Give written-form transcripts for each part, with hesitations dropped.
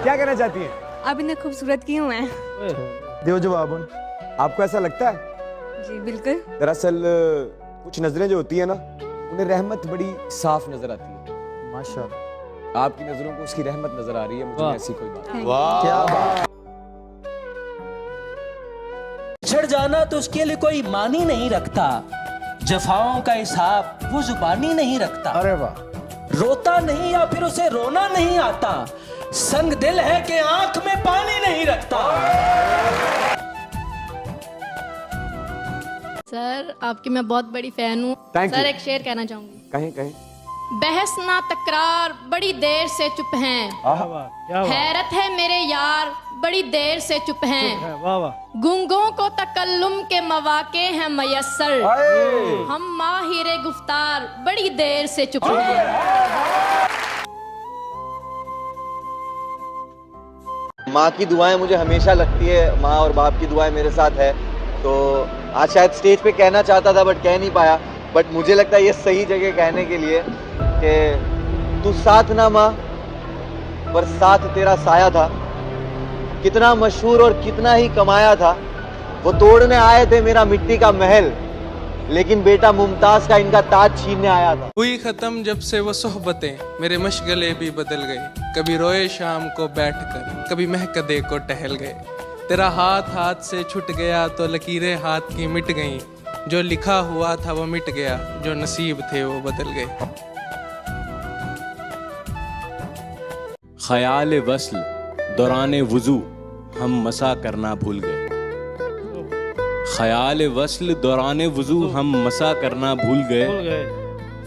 क्या कहना चाहती हैं? आप इतने खूबसूरत क्यों हैं? दो जवाब उन। आपको ऐसा लगता है? जी बिल्कुल। दरअसल कुछ नजरें जो होती है ना, उन्हें रहमत बड़ी साफ नजर आती है। माशाल्लाह। आपकी नजरों को उसकी रहमत नजर आ रही है, मुझे ऐसी कोई बात नहीं। वाह क्या बात। छड़ जाना तो उसके लिए कोई मानी नहीं रखता, जफाओं का हिसाब वो जुबानी नहीं रखता। अरे वाह। रोता नहीं या फिर उसे रोना नहीं आता, संग दिल है कि आंख में पानी नहीं रखता। सर आपकी मैं बहुत बड़ी फैन हूँ। Thank sir you. एक शेर कहना चाहूंगी। कहें कहें। बहस ना तकरार बड़ी देर से चुप हैं, हैरत है मेरे यार बड़ी देर से चुप हैं, गुंगों को तकल्लुम के मौके हैं मयस्सर, हम माहिर गुफ्तार बड़ी देर से चुप हैं। माँ की दुआएं मुझे हमेशा लगती है, माँ और बाप की दुआएं मेरे साथ है। तो आज शायद स्टेज पे कहना चाहता था बट कह नहीं पाया, बट मुझे लगता है ये सही जगह कहने के लिए कि तू साथ ना माँ पर साथ तेरा साया था, कितना मशहूर और कितना ही कमाया था, वो तोड़ने आए थे मेरा मिट्टी का महल, लेकिन बेटा मुमताज का इनका ताज छीनने आया था। हुई खत्म जब से वो सोहबतें, मेरे मशगले भी बदल गए, कभी रोए शाम को बैठकर, कभी महकदे को टहल गए, तेरा हाथ हाथ से छूट गया तो लकीरें हाथ की मिट गईं, जो लिखा हुआ था वो मिट गया, जो नसीब थे वो बदल गए। ख्याल वस्ल दौराने वुजू हम मसा करना भूल गए, ख्याल वस्ल दौराने वुजू हम मसा करना भूल गए,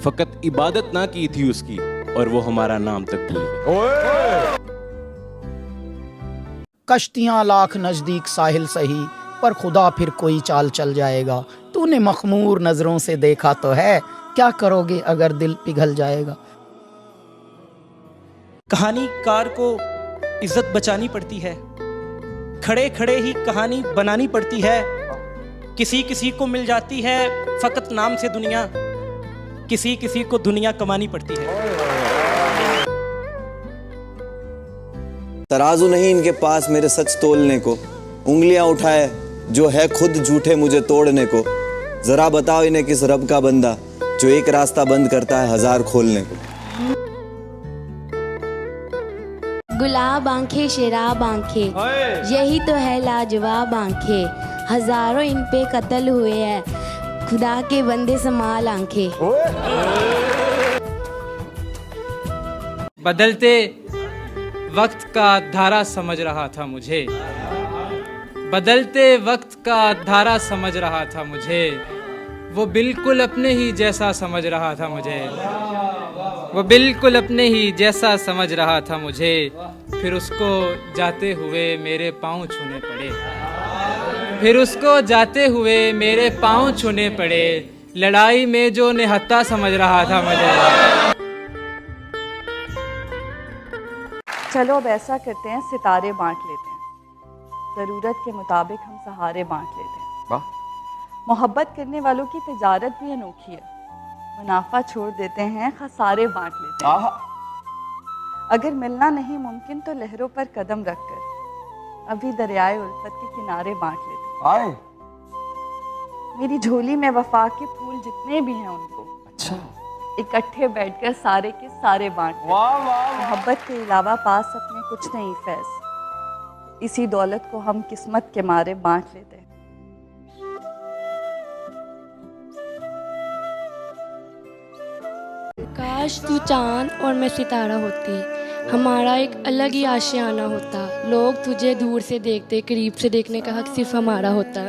फकत इबादत ना की थी उसकी और वो हमारा नाम तक भूल गए। कश्तियां लाख नजदीक साहिल सही, पर खुदा फिर कोई चाल चल जाएगा, तूने मखमूर नजरों से देखा तो है, क्या करोगे अगर दिल पिघल जाएगा। कहानीकार को इज्जत बचानी पड़ती है, खड़े खड़े ही कहानी बनानी पड़ती है, किसी किसी को मिल जाती है फकत नाम से दुनिया, किसी किसी को दुनिया कमानी पड़ती है। तराजू नहीं इनके पास मेरे सच तोलने को, उंगलियां उठाए जो है खुद झूठे मुझे तोड़ने को, जरा बताओ इन्हें किस रब का बंदा जो एक रास्ता बंद करता है हजार खोलने को। गुलाब आंखें शराब आंखें, यही तो है लाजवाब आंखें, हजारों इन पे कत्ल हुए हैं, खुदा के बंदे संभाल आंखें। बदलते वक्त का धारा समझ रहा था मुझे, बदलते वक्त का धारा समझ रहा था मुझे, वो बिल्कुल अपने ही जैसा समझ रहा था मुझे, वो बिल्कुल अपने ही जैसा समझ रहा था मुझे, फिर उसको जाते हुए मेरे पाँव छूने पड़े, फिर उसको जाते हुए मेरे पाँव छूने पड़े, लड़ाई में जो निहत्था समझ रहा था मुझे। चलो अब ऐसा करते हैं, सितारे बांट लेते हैं, ज़रूरत के मुताबिक हम सहारे बांट लेते हैं। वाह। मोहब्बत करने वालों की तिजारत भी अनोखी है, मुनाफा छोड़ देते हैं, खसारे बांट लेते हैं। अगर मिलना नहीं मुमकिन तो लहरों पर कदम रखकर अभी दरियाए उल्फत के किनारे बांट लेते हैं। मेरी झोली में वफा के फूल जितने भी हैं उनको अच्छा इकट्ठे बैठकर सारे के सारे बांट लेते हैं। मोहब्बत के अलावा पास अपने कुछ नहीं फैज, इसी दौलत को हम किस्मत के मारे बांट लेते हैं। काश तू चांद और मैं सितारा होती, हमारा एक अलग ही आशियाना होता, लोग तुझे दूर से देखते, करीब से देखने का हक सिर्फ हमारा होता।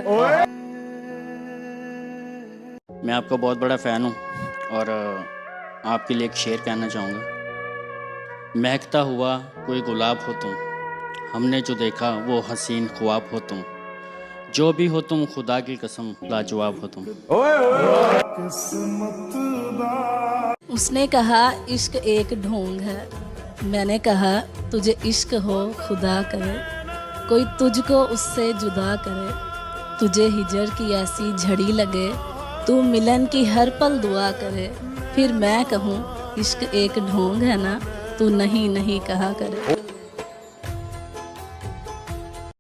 मैं आपका बहुत बड़ा फ़ैन हूँ और आपके लिए एक शेर कहना चाहूँगा। महकता हुआ कोई गुलाब हो तुम, हमने जो देखा वो हसीन ख्वाब हो तुम, जो भी हो तुम खुदा की कसम लाजवाब हो तुम। उसने कहा इश्क एक ढोंग है, मैंने कहा तुझे इश्क हो खुदा करे, कोई तुझको उससे जुदा करे, तुझे हिजर की ऐसी झड़ी लगे, तू मिलन की हर पल दुआ करे, फिर मैं कहूँ इश्क एक ढोंग है ना, तू नहीं नहीं कहा करे।